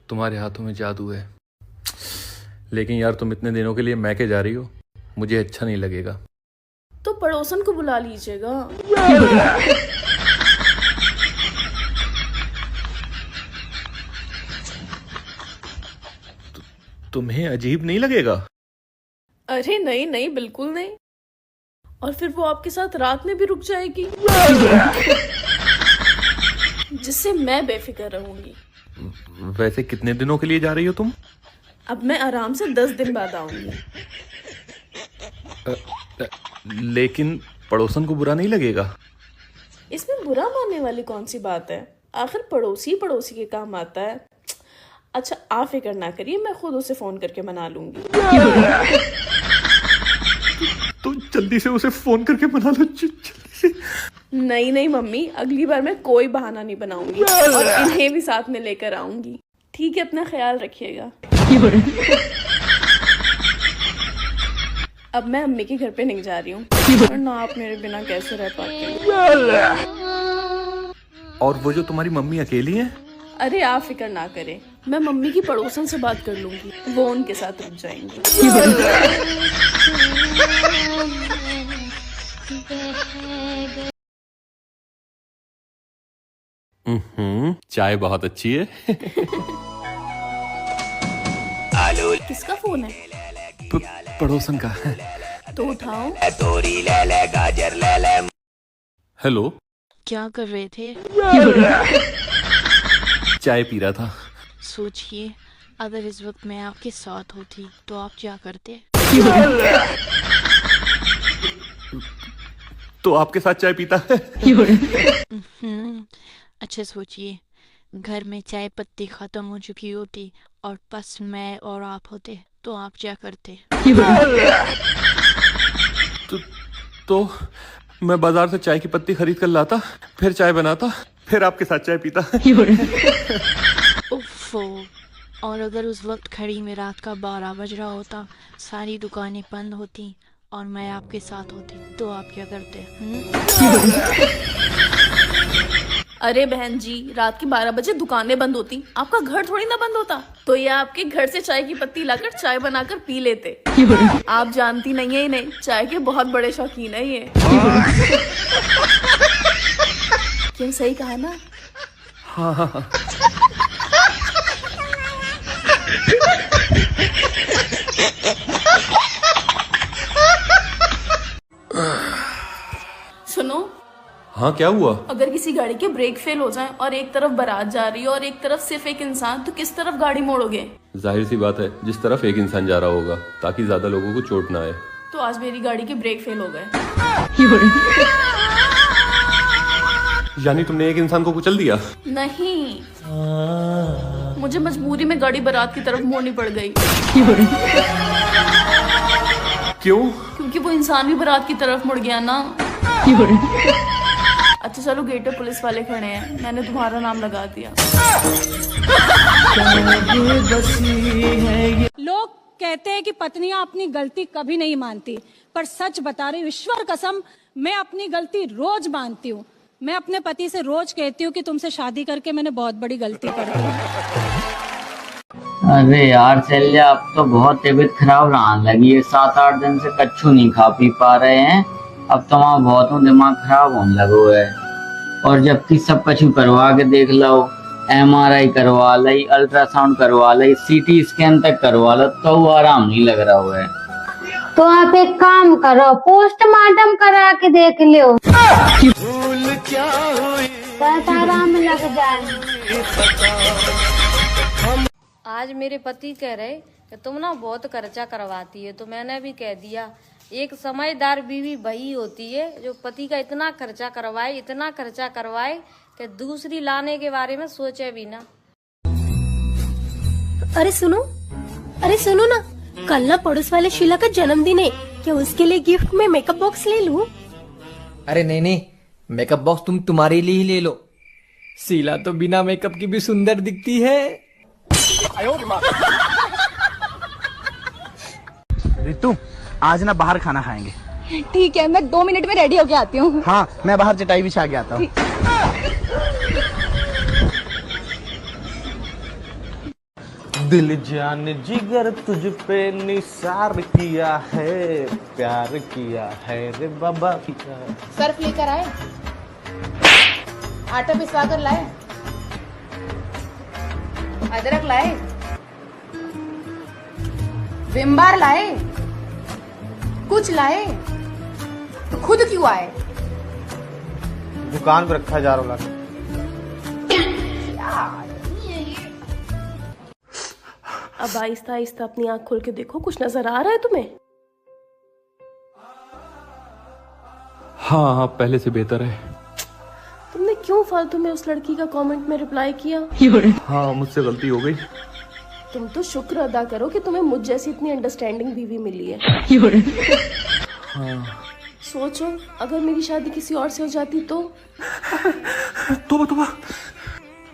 तुम्हारे हाथों में जादू है। लेकिन यार तुम इतने दिनों के लिए मैके जा रही हो, मुझे अच्छा नहीं लगेगा। तो पड़ोसन को बुला लीजिएगा। तुम्हें अजीब नहीं लगेगा? अरे नहीं नहीं, बिल्कुल नहीं। और फिर वो आपके साथ रात में भी रुक जाएगी, जिससे मैं बेफिक्र रहूंगी। वैसे कितने दिनों के लिए जा रही हो तुम? अब मैं आराम से 10 दिन बाद आऊंगी। लेकिन पड़ोसन को बुरा नहीं लगेगा? इसमें बुरा मानने वाली कौन सी बात है? आखिर पड़ोसी पड़ोसी के काम आता है। अच्छा, आप फिक्र ना करिए, मैं खुद उसे फोन करके मना लूंगी। तो जल्दी से उसे फोन करके मना लो, जल्दी से। नहीं नहीं मम्मी, अगली बार मैं कोई बहाना नहीं बनाऊंगी और इन्हें भी साथ में लेकर आऊंगी। ठीक है, अपना ख्याल रखिएगा। अब मैं अम्मी के घर पे नहीं जा रही हूँ, वरना आप मेरे बिना कैसे रह पाते हैं। और वो जो तुम्हारी मम्मी अकेली है? अरे आप फिक्र ना करें, मैं मम्मी की पड़ोसन से बात कर लूंगी, वो उनके साथ रुक जाएंगे। चाय बहुत अच्छी है। किसका फोन है? पड़ोसन का। तो उठाओ। हेलो, क्या कर रहे थे? चाय पी रहा था। सोचिए, अगर इस वक्त मैं आपके साथ होती तो आप क्या करते? तो आपके साथ चाय पीता है? अच्छा सोचिए, घर में चाय पत्ती खत्म हो चुकी होती और बस मैं और आप होते तो आप क्या करते? तो मैं बाजार से चाय की पत्ती खरीद कर लाता, फिर चाय बनाता, फिर आपके साथ चाय पीता। उफ़ो, और अगर उस वक्त घड़ी में रात का 12 बज रहा होता, सारी दुकानें बंद होती और मैं आपके साथ होती तो आप क्या करते? अरे बहन जी, रात के 12 बजे दुकानें बंद होती, आपका घर थोड़ी ना बंद होता। तो ये आपके घर से चाय की पत्ती लाकर चाय बनाकर पी लेते। आप जानती नहीं है, नहीं चाय के बहुत बड़े शौकीन है ये। क्यों, सही कहा ना? हाँ हाँ हाँ। सुनो, हाँ क्या हुआ? अगर किसी गाड़ी के ब्रेक फेल हो जाए और एक तरफ बारात जा रही है और एक तरफ सिर्फ एक इंसान, तो किस तरफ गाड़ी मोड़ोगे? जाहिर सी बात है, जिस तरफ एक इंसान जा रहा होगा, ताकि ज्यादा लोगों को चोट ना आए। तो आज मेरी गाड़ी के ब्रेक फेल हो गए। यानी तुमने एक इंसान को कुचल दिया? नहीं, मुझे मजबूरी में गाड़ी बारात की तरफ मोड़नी पड़ गई। क्यों? क्योंकि वो इंसान भी बारात की तरफ मुड़ गया ना। अच्छा चलो, गेट पे पुलिस वाले खड़े हैं, मैंने तुम्हारा नाम लगा दिया। लोग कहते हैं कि पत्नियां अपनी गलती कभी नहीं मानती, पर सच बता रही हूँ, ईश्वर कसम, मैं अपनी गलती रोज मानती हूँ। मैं अपने पति से रोज कहती हूँ कि तुमसे शादी करके मैंने बहुत बड़ी गलती कर दी। अरे यार शैल्या, अब तो बहुत तबीयत खराब रहने लगी है। 7-8 दिन से कच्चू नहीं खा पी पा रहे हैं। अब तो वहाँ बहुत दिमाग खराब होने लगो है। और जबकि सब कछु करवा के देख लो, MRI करवा ली, अल्ट्रासाउंड करवा ली, CT स्कैन तक करवा लो, तो वो आराम नहीं लग रहा हुआ है। तो आप एक काम करो, पोस्टमार्टम करा के देख लो, आराम लग जाए। आज मेरे पति कह रहे कि तुम ना बहुत खर्चा करवाती है, तो मैंने भी कह दिया, एक समझदार बीवी वही होती है जो पति का इतना खर्चा करवाए कि दूसरी लाने के बारे में सोचे भी ना। अरे सुनो ना, कल ना पड़ोस वाले शीला का जन्मदिन है, क्या उसके लिए गिफ्ट में मेकअप बॉक्स ले लूं? अरे नहीं, मेकअप बॉक्स तुम तुम्हारे लिए ही ले लो। शीला तो बिना मेकअप की भी सुंदर दिखती है। रितु, आज ना बाहर खाना खाएंगे। ठीक है, मैं 2 मिनट में रेडी होके आती हूँ। हाँ, मैं बाहर चटाई बिछा के आता हूँ। दिल जान जिगर तुझ पे निसार किया है, प्यार किया है रे बाबा किया। सर्फ लेकर आए, आटा पिसवा कर लाए, अदरक लाए, विम बार लाए, कुछ लाए तो खुद क्यों आए? दुकान पर रखा जा रहा है। अब आहिस्ता आहिस्ता अपनी आंख खोल के देखो, कुछ नजर आ रहा है तुम्हें? हाँ हाँ, पहले से बेहतर है। तुमने क्यों फालतू में उस लड़की का कमेंट में रिप्लाई किया? हाँ, मुझसे गलती हो गई। तुम तो शुक्र अदा करो कि तुम्हें मुझ जैसी इतनी अंडरस्टैंडिंग बीवी मिली है। हाँ। सोचो, अगर मेरी शादी किसी और से हो जाती तो? तोबा,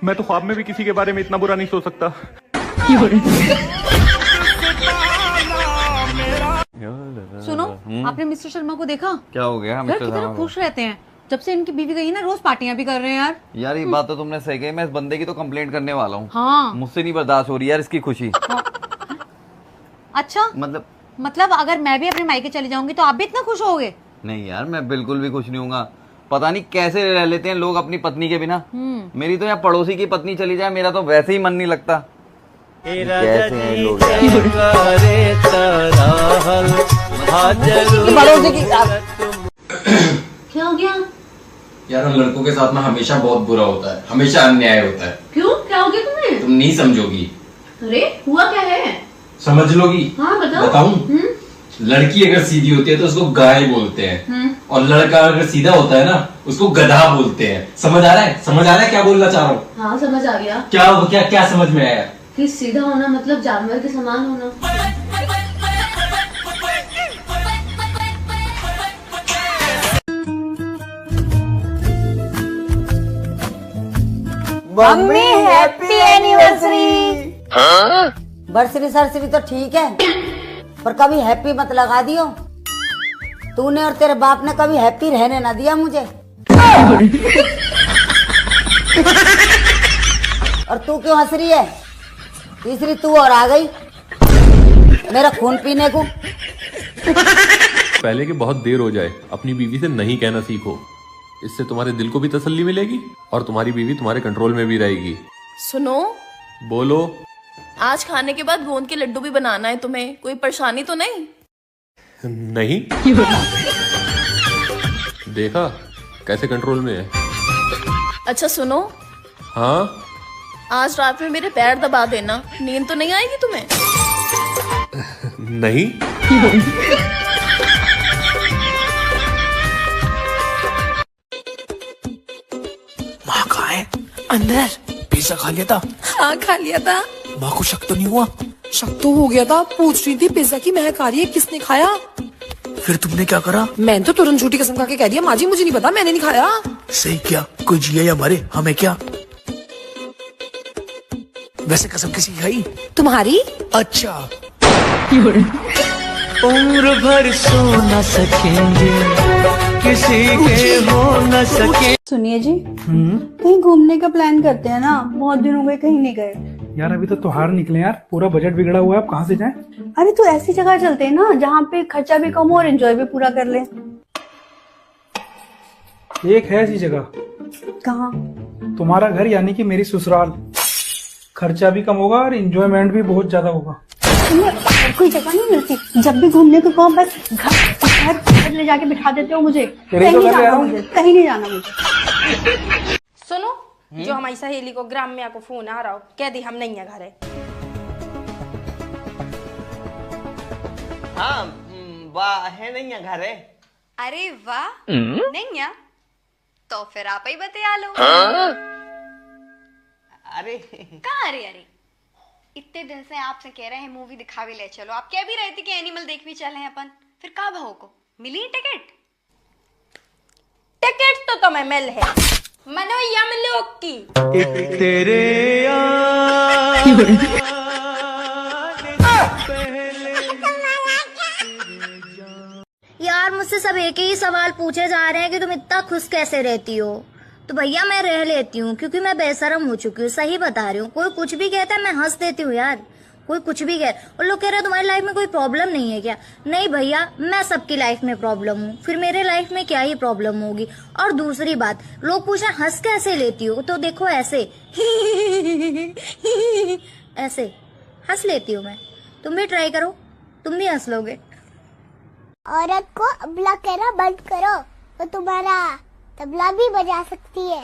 मैं तो ख्वाब में भी किसी के बारे में इतना बुरा नहीं सोच सकता। सुनो, आपने मिस्टर शर्मा को देखा? क्या हो गया? यार कितना खुश रहते हैं। जब से इनकी बीवी गई है ना, रोज पार्टियां भी कर रहे हैं यार। यार ये बात तो तुमने सही कही, मैं इस बंदे की तो कंप्लेंट करने वाला हूँ। हाँ। मुझसे नहीं बर्दाश्त हो रही यार इसकी खुशी। अच्छा, मतलब अगर मैं भी अपने मायके चली जाऊंगी तो आप भी इतना खुश होगे? नहीं यार, मैं बिल्कुल भी खुश नहीं हूँगा। पता नहीं कैसे रह लेते हैं लोग अपनी पत्नी के बिना। मेरी तो यहाँ पड़ोसी की पत्नी चली जाए, मेरा तो वैसे ही मन नहीं लगता। कैसे हैं लोग क्या हो गया यार? उन लड़कों के साथ में हमेशा बहुत बुरा होता है, हमेशा अन्याय होता है। क्यों? क्या हो गया तुम्हें? तुम नहीं समझोगी। अरे हुआ क्या है? समझ लोगी? हाँ बताओ। बताऊं? लड़की अगर सीधी होती है तो उसको गाय बोलते हैं, और लड़का अगर सीधा होता है ना उसको गधा बोलते हैं। समझ आ रहा है? समझ आ रहा है क्या बोलना चाह रहा हूँ? हाँ समझ आ गया। क्या समझ में आया? कि सीधा होना मतलब जानवर के समान होना। Mummy happy anniversary. बरसरी सरसरी तो ठीक है, पर कभी हैप्पी मत लगा दियो। तूने और तेरे बाप ने कभी हैप्पी रहने ना दिया मुझे। और तू क्यों हंस रही है? तीसरी तू और आ गई मेरा खून पीने को। पहले कि बहुत देर हो जाए, अपनी बीवी से नहीं कहना सीखो। इससे तुम्हारे दिल को भी तसल्ली मिलेगी और तुम्हारी बीवी तुम्हारे कंट्रोल में भी रहेगी। सुनो, बोलो। आज खाने के बाद गोंद के लड्डू भी बनाना है तुम्हें, कोई परेशानी तो नहीं? नहीं। देखा कैसे कंट्रोल में है। अच्छा सुनो। हाँ? आज रात में मेरे पैर दबा देना, नींद तो नहीं आएगी तुम्हें? नहीं। माँ कहाँ है? अंदर। पिज्जा खा लिया था? हाँ खा लिया था। माँ को शक तो नहीं हुआ? शक तो हो गया था, पूछ रही थी पिज्जा की महक आ रही है, किसने खाया? फिर तुमने क्या करा? मैंने तो तुरंत झूठी कसम खा के कह दिया, माँ जी मुझे नहीं पता, मैंने नहीं खाया। सही क्या? कोई जिया या मरे, हमें क्या? वैसे कसम किसी की खाई? तुम्हारी। अच्छा। उम्र भर सो न सकेंगे, किसी के हो न सके। सुनिए जी, कहीं घूमने का प्लान करते हैं ना, बहुत दिन हो गए कहीं नहीं गए। यार अभी तो त्योहार निकले यार, पूरा बजट बिगड़ा हुआ है, अब कहाँ से जाएं? अरे तो ऐसी जगह चलते हैं ना जहाँ पे खर्चा भी कम हो और एंजॉय भी पूरा कर ले। एक है ऐसी जगह। कहाँ? तुम्हारा घर यानी कि मेरी ससुराल। खर्चा भी कम होगा और एंजॉयमेंट भी बहुत ज्यादा होगा। कोई जगह नहीं मिलती, जब भी घूमने को कहो बस घर ले जाके बिठा देते हो मुझे। कहीं नहीं जाना मुझे, कहीं नहीं जाना मुझे। सुनो, जो हमारी सहेली को ग्राम्या को फोन आ रहा हो, कह दी हम नहीं है घर है। हाँ वाह है नहीं है घर है। अरे वाह, नहीं है तो फिर आप ही बता लो। अरे कहाँ? अरे इतने दिन से आपसे कह रहे हैं मूवी दिखा भी ले चलो, आप कह भी रहे थे कि एनिमल देख भी चले हैं अपन, फिर कहाँ भाव को मिली टिकट? टिकट तो तुम्हें मिल है मनो यमलोक की। तेरे यार मुझसे सब एक ही सवाल पूछे जा रहे हैं कि तुम इतना खुश कैसे रहती हो। तो भैया मैं रह लेती हूँ क्योंकि मैं बेशरम हो चुकी हूँ, सही बता रही हूँ। कोई कुछ भी कहता है मैं हंस देती हूँ यार। कोई कुछ भी कह, और लोग कह रहे हैं तुम्हारी लाइफ में कोई प्रॉब्लम नहीं है क्या? नहीं भैया, मैं सबकी लाइफ में प्रॉब्लम हूँ, फिर मेरे लाइफ में क्या ही प्रॉब्लम होगी। और दूसरी बात, लोग पूछे हंस कैसे लेती हो, तो देखो ऐसे ऐसे हंस लेती हूँ मैं। तुम भी ट्राई करो, तुम भी हंस लोगे। औरत को अबला कहना बंद करो, तो तुम्हारा तबला भी बजा सकती है।